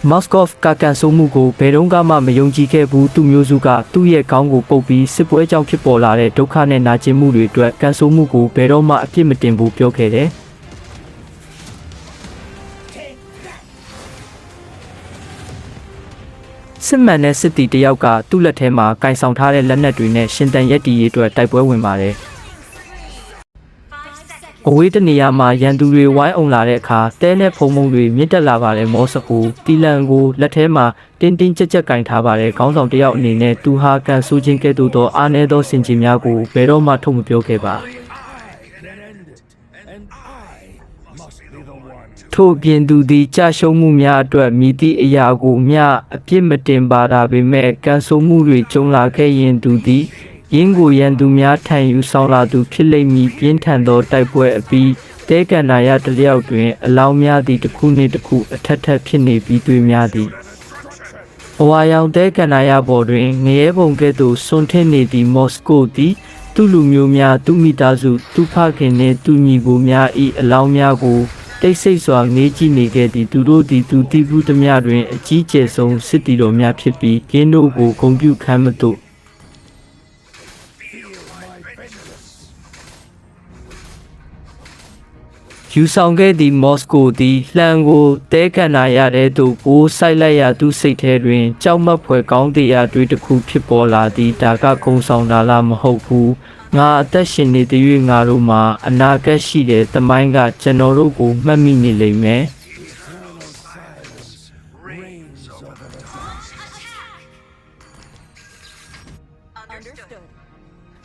မော်စကော့ဖ်ကကန်ဆိုမှုကိုဘယ်တော့မှမယုံကြည်ခဲ့ဘူးသူမျိုးစုကသူ့ရဲ့ခေါင်းကိုပုတ်ပြီးစစ်ပွဲကြောင့်ဖြစ်ပေါ်လာတဲ့ဒုက္ခနဲ့နာကျင်မှုတွေအတွက်ကန်ဆိုမှုကိုဘယ်တော့မှအပြစ်မတင်ဘူးပြောခဲ့တယ်စစ်မှန်တဲ့စစ်တီတယောက်ကသူ့လက်ထဲမှာကင်ဆောင်ထားတဲ့လက်နက်တွေနဲ့ရှင်တန်ရက်တီရေးအတွက်တိုက်ပွဲဝင်ပါတယ်အဝေးတနေရာမှာရန်သူတွေဝိုင်းအောင်လာတဲ့အခါတဲနဲ့ဖုံဖုံတွေမြင့်တက်လာပါတယ်မော်စကိုတီလန်ကိုလက်ထဲမှာတင်းတင်းကြပ်ကြပ်ကင်ထားပါတယ်ခေါင်းဆောင်တယောက်အနေနဲ့သူဟာကန်ဆိုခြင်းကဲ့သို့သောအားနည်းသောစင်ကြင်များကိုဘယ်တော့မှထုတ်မပြောခဲ့ပါထို့ပြင်သူသည်ကြာရှုံးမှုများအတွက်မိသည့်အရာကိုမျှအပြစ်မတင်ပါတာပေမဲ့ကန်ဆိုမှုတွေကြုံလာခဲ့ရင်သူသည်ရင်းကိုရန်သူများထံယူဆောင်လာသူဖြစ်လိမ့်မည်ပြင်းထန်သောတိုက်ပွဲအပြီးတဲကန်နာရတလျောက်တွင်အလောင်းများသည့်တစ်ခုနှင့်တစ်ခုအထက်ထက်ဖြစ်နေပြီးတွေ့များသည်အဝါရောင်တဲကန်နာရပေါ်တွင်ငရဲပုံကဲ့သို့စွန့်ထင်းနေသည့်မော်စကိုသည်သူ့လူမျိုးများသူ့မိသားစုသူ့ဖခင်နှင့်သူ့ညီကိုများ၏အလောင်းများကိုတိတ်ဆိတ်စွာငေးကြည့်နေခဲ့သည်သူတို့သည်သူတိဘူးသမျှတွင်အကြီးကျယ်ဆုံးစစ်တီတော်များဖြစ်ပြီးကင်းတို့ကိုဂုဏ်ပြုခမ်းမသို့ယူဆောင်ခဲ့သည့်မော်စကိုသည်လှန်ကိုတဲကန်နာရတဲ့သို့ပိုးဆိုင်လိုက်ရာသူစိတ်ထဲတွင်ကြောက်မက်ဖွယ်ကောင်းတရားတွေတစ်ခုဖြစ်ပေါ်လာသည်ဒါကကုံဆောင်တာလားမဟုတ်ဘူးငါအသက်ရှင်နေတဲ့၍ငါတို့မှာအနာဂတ်ရှိတဲ့သမိုင်းကကျွန်တော်တို့ကိုမှတ်မိနေလိမ့်မယ်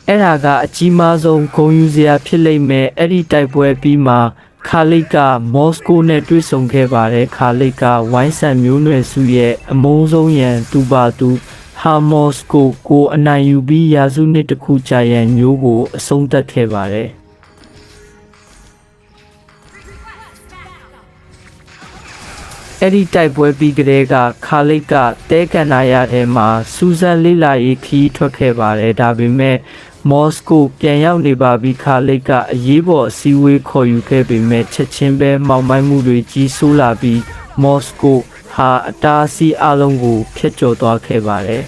အဲ့ဒါကအကြီးမားဆုံးဂုဏ်ယူစရာဖြစ်လိမ့်မယ်အဲ့ဒီတိုက်ပွဲပြီးမှခါလိတ်ကမော်စကိုနဲ့တွေ့ဆုံခဲ့ပါတယ်ခါလိတ်ကဝိုင်းဆန်မျိုးနွယ်စုရဲ့အမုန်းဆုံးရန်သူပါသူဟာမော်စကိုအနိုင်ယူပြီးရာစုနှစ်တစ်ခုကြာရန်မျိုးကိုအဆုံးသတ်ခဲ့ပါတယ်အဲ့ဒီတိုက်ပွဲပြီးကလေးကခါလိတ်ကတဲကန်နာရထဲမှာစူဇန်လေးလာရေးခီးထွက်ခဲ့ပါတယ်ဒါပေမဲ့မော်စကိုပြန်ရောက်နေပါပြီခါလိတ်ကအရေးပေါ်အစည်းအဝေးခေါ်ယူခဲ့ပေမဲ့ချက်ချင်းပဲမောင်မိုင်းမှုတွေကြီးဆိုးလာပြီးမော်စကိုဟာအတားအဆီးအလုံးကိုဖျက်ကျော်သွားခဲ့ပါတယ်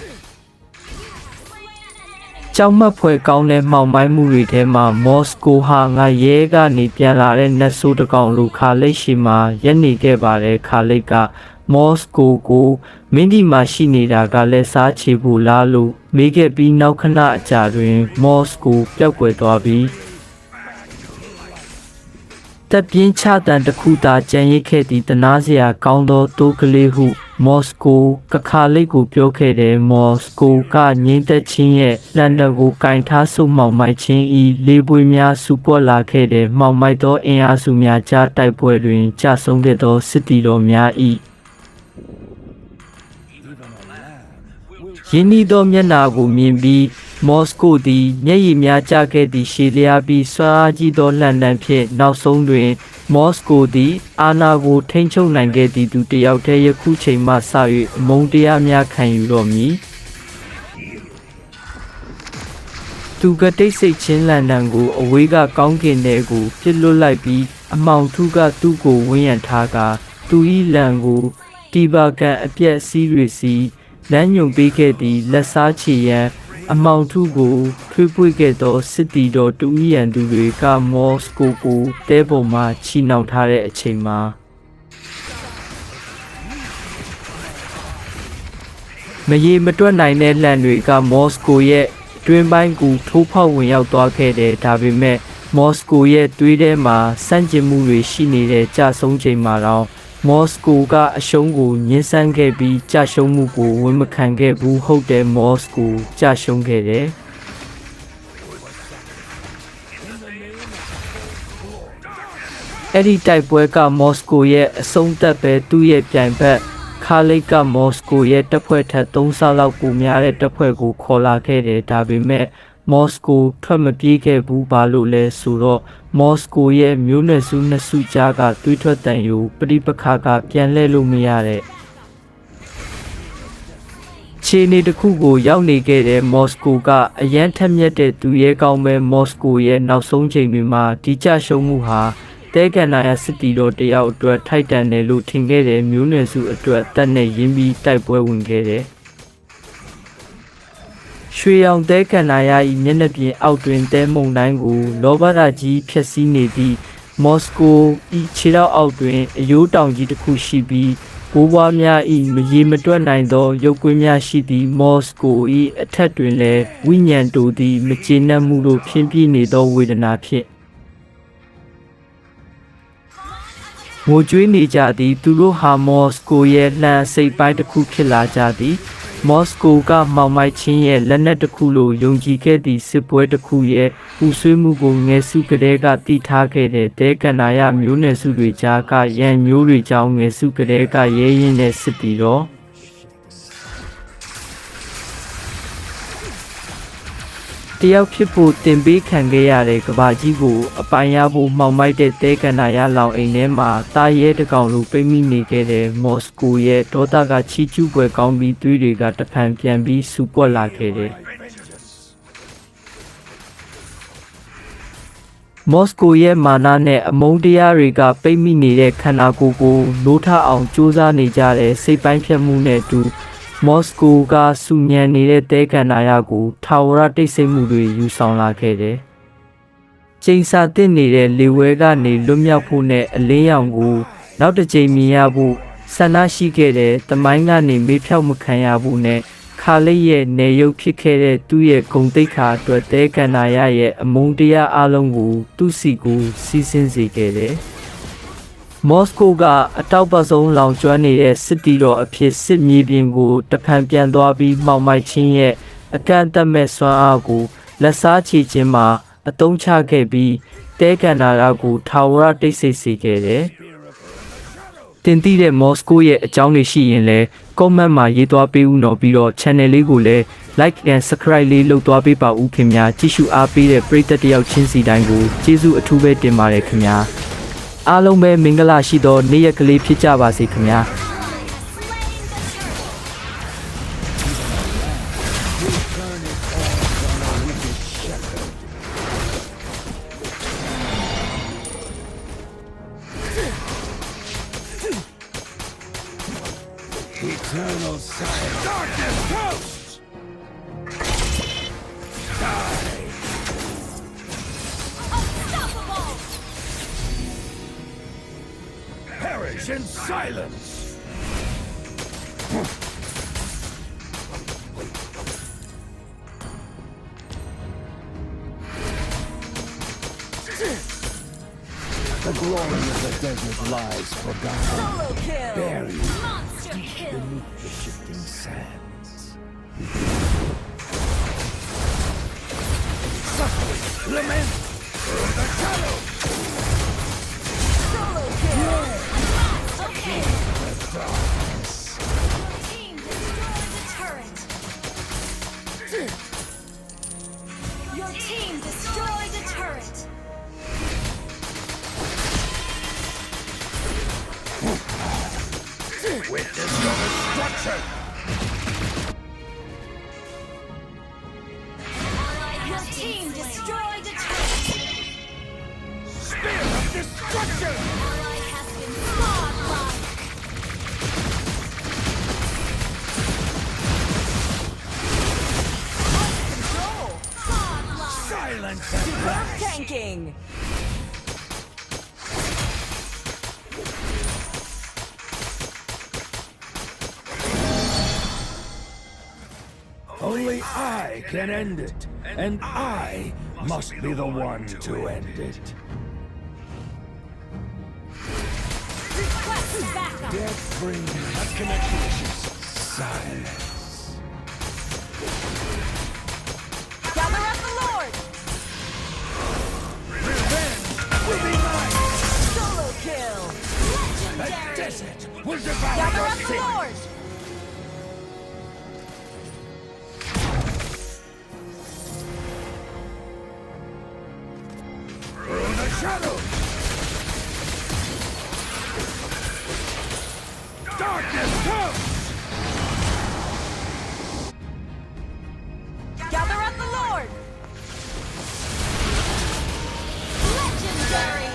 ကြောက်မက်ဖွယ်ကောင်းတဲ့မှောင်မိုင်းမှုတွေထဲမှာမော်စကိုဟာငါရဲကနေပြန်လာတဲ့နတ်ဆိုးတစ်ကောင်လိုခါလိတ်ရှိမှာရက်နေခဲ့ပါတယ်ခါလိတ်ကမော်စကိုမင်းဒီမှာရှိနေတာကလည်းစားချေဖို့လားလို့မေးခဲ့ပြီးနောက်ခဏအကြာတွင်မော်စကိုပျောက်ကွယ်သွားပြီးတပ်ပြင်းချတန်တစ်ခုသာကြံရိတ်ခဲ့သည့်တနာစရာကောင်းသောတိုးကလေးဟုမော်စကိုကခါလိတ်ကိုပြောခဲ့တယ်မော်စကိုကငိမ့်သက်ခြင်းရဲ့လန်ဒန်ကိုကင်ထားဆုပ်မှောင်မိုက်ခြင်းဤလေးပွေများစုပွက်လာခဲ့တယ်မှောင်မိုက်သောအင်အားစုများကြားတိုက်ပွဲတွင်ကြဆုံးခဲ့သောစစ်တီတော်များဤယင်းဤသောမျက်နာကိုမြင်ပြီးမော်စကိုသည်မျက်ရည်များကျခဲ့သည့်ရှည်လျားပြီးဆွမ်းအားကြီးသောလှန်တမ်းဖြင့်နောက်ဆုံးတွင်မော်စကိုသည်အာဏာကိုထိန်းချုပ်နိုင်ခဲ့သည့်သူတစ်ယောက်တည်းယခုချိန်မှစ၍အမုန်းတရားများခံယူတော်မူသူကတိတ်ဆိတ်ချင်းလန်တန်ကိုအဝေးကကောင်းကင်ထဲကိုပြစ်လွတ်လိုက်ပြီးအမောင်ထုကသူ့ကိုဝန်းရံထားကာသူ၏လန်ကိုတီဘာကန်အပြက်စီးရီစီလမ်းညွန်ပေးခဲ့သည့်လက်စားချေရန်အမောင်ထုကိုထွေးပွေခဲ့သောစစ်တီတော်တူရန်သူတွေကမော်စကိုကိုတဲပေါ်မှာချီနှောင်ထားတဲ့အချိန်မှာမရေမတွက်နိုင်တဲ့လှန်တွေကမော်စကိုရဲ့တွင်းပိုင်းကိုထိုးဖောက်ဝင်ရောက်သွားခဲ့တယ်ဒါပေမဲ့မော်စကိုရဲ့သွေးထဲမှာစန့်ကျင်မှုတွေရှိနေတဲ့ကြဆုံးချိန်မှာတော့မော်စကိုကအရှုံးကိုညှင်းဆန်းခဲ့ပြီးကြရှုံးမှုကိုဝန်မခံခဲ့ဘူးဟုတ်တယ်မော်စကိုကြရှုံးခဲ့တယ်အဲ့ဒီတိုက်ပွဲကမော်စကိုရဲ့အဆုံးသတ်ပဲသူ့ရဲ့ပြိုင်ဘက်ခါလိတ်ကမော်စကိုရဲ့တပ်ဖွဲ့ထက်3ဆလောက်ပိုများတဲ့တပ်ဖွဲ့ကိုခေါ်လာခဲ့တယ်ဒါပေမဲ့မော်စကိုထွက်မပြေးခဲ့ဘူးဘာလို့လဲဆိုတော့မော်စကိုရဲ့မျိုးနွယ်စုနှစ်စုကြားကသွေးထွက်တန်ယူပဋိပက္ခကပြန်လှည့်လို့မရတဲ့ခြေနေတစ်ခုကိုရောက်နေခဲ့တဲ့မော်စကိုကအရန်ထက်မြက်တဲ့သူရဲကောင်းပဲမော်စကိုရဲ့နောက်ဆုံးချိန်တွေမှာဒီကြရှုံးမှုဟာတဲ တဲကန်နာရစစ်တီတော်တယောက်အတွက်ထိုက်တန်တယ်လို့ထင်ခဲ့တဲ့မျိုးနွယ်စုအတွက်တက်နဲ့ရင်းပြီးတိုက်ပွဲဝင်ခဲ့တယ်ရွှေရောင်တဲကန်နာရ၏မျက်နှာပြင်အောက်တွင်တဲမုန်တိုင်းကိုလောဘရာကြီးဖျက်ဆီးနေသည့်မော်စကို၏ခြေထောက်အောက်တွင်အယိုးတောင်ကြီးတစ်ခုရှိပြီးဘိုးဘွားများ၏မရေမတွက်နိုင်သောရုပ်ကွင်းများရှိသည့်မော်စကို၏အထက်တွင်လည်းဝိညာဉ်တိုသည်မကျေနပ်မှုတို့ဖြင်းပြနေသောဝေဒနာဖြင့်ငိုကြွေးနေကြသည်သူတို့ဟာမော်စကိုရဲ့လှန်စိတ်ပိုင်းတစ်ခုဖြစ်လာကြသည်မော်စကိုကမှောင်မိုက်ချင်းရဲ့လက်နက်တစ်ခုလိုယုံကြည်ခဲ့သည့်စစ်ပွဲတစ်ခုရဲ့ပူဆွေးမှုကိုငယ်စုကလေးကတည်ထားခဲ့တဲ့တဲကန္နာယမျိုးနွယ်စုတွေကြားကရန်မျိုးတွေကြောင့်ငယ်စုကလေးကရဲရင်တဲ့စစ်ပြီးတော့တယောက်ဖြစ်ဖို့တင်ပေးခံခဲ့ရတဲ့ကဘာကြီးကိုအပိုင်ရဖို့မှောင်မိုက်တဲ့တဲကန္နာရလောင်အိမ်ထဲမှာတာရဲတကောင်လိုပိတ်မိနေခဲ့တဲ့မော်စကိုရဲ့ဒေါသကချီးကျူးပွဲကောင်းပြီးသွေးတွေကတဖန်ပြန်ပြီးစူပွက်လာခဲ့တယ်မော်စကိုရဲ့မာနနဲ့အမုန်းတရားတွေကပိတ်မိနေတဲ့ခန္ဓာကိုယ်ကိုနိုးထအောင်စူးစမ်းနေကြတဲ့စိတ်ပိုင်းဖြတ်မှုနဲ့အတူမော်စကိုကစူညံနေတဲ့တဲကန္နာရကိုထာဝရတိတ်ဆိတ်မှုတွေယူဆောင်လာခဲ့တယ်။ချိန်စာတင်နေတဲ့လေဝဲကနေလွတ်မြောက်ဖို့နဲ့အလင်းရောင်ကိုနောက်တစ်ချိန်မြင်ရဖို့ဆန္ဒရှိခဲ့တဲ့တမိုင်းကနေမေးဖြောက်မခံရဖို့နဲ့ခါလေးရဲ့နေရုပ်ဖြစ်ခဲ့တဲ့သူ့ရဲ့ဂုံတိတ်ခါအတွက်တဲကန္နာရရဲ့အမုန်းတရားအလုံးကိုသူ့စီကိုစီးဆင်းစေခဲ့တယ်။မော်စကိုကအတောက်ပဆုံးလောင်ကျွမ်းနေတဲ့စစ်တီတော်အဖြစ်စစ်မြေပြင်ကိုတဖန်ပြန်သွားပြီးမှောင်မိုက်ချင်းရဲ့အကန့်အသတ်မဲ့စွမ်းအားကိုလက်စားချေခြင်းမှာအသုံးချခဲ့ပြီးတဲကန္နာရကိုထာဝရတိတ်ဆိတ်စေခဲ့တယ်။တင်သိတဲ့မော်စကိုရဲ့အကြောင်းတွေရှိရင်လည်း comment မှာရေးသွားပေးဦးတော့ပြီးတော့ channel လေးကိုလည်း like and subscribe လေးလုပ်သွားပေးပါဦးခင်ဗျာကြည့်ရှုအားပေးတဲ့ပရိသတ်တယောက်ချင်းစီတိုင်းကိုကျေးဇူးအထူးပဲတင်ပါတယ်ခင်ဗျာအားလုံးပဲမင်္ဂလာရှိသောနေ့ရက်ကလေးဖြစ်ကြပါစေခင်ဗျာEternal silence. Darkness coast. Die. Unstoppable. Perish in silence. The glory of the desert lies forgotten. Solo kill. Buried Monster kill. beneath the shifting sands. Softly lament through the shadow. Solo kill. Okay. The darkness. Team destroy the turret. Your team destroyed the turret. Witness your destruction. Your team destroyed the turret. Spear of destruction. Ally has been godlike. Control. Godlike. Silence and flash. Tanking. Only I can end it, and I must be the one to end it. Request backup. Death brings has connection issues. Silence. Gather up the Lord. Revenge will be mine. Solo kill. The Legendary. desert will devour Gather your up the city. Lord. Through the shadows. Darkness comes. Gather up the Lord. Legendary.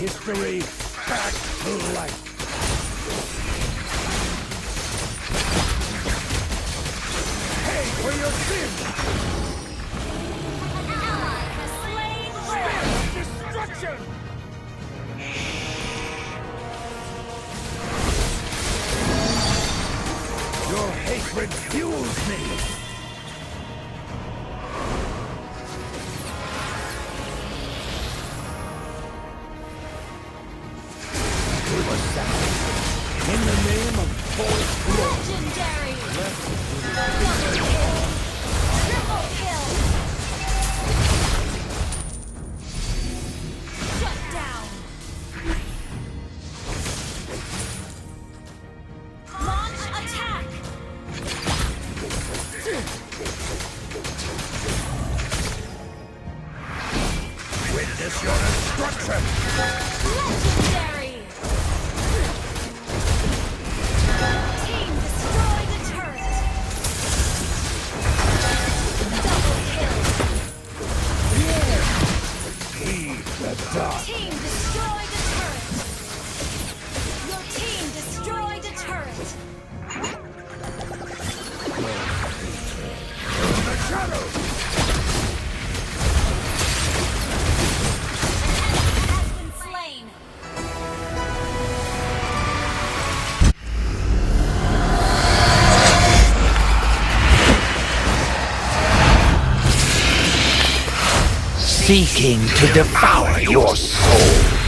history back to life. Pay for your sins! Destruction! Your hatred fuels me! We were savaged in the name of false glory. Legendary! Double kill! Triple kill! Shut down! Launch attack! Witness your destruction! Legendary! Team destroy the turret! Double kill! Heed the dark! Team destroy the turret! Your team destroyed a turret! The shadows! Has been slain! Seeking to devour your soul.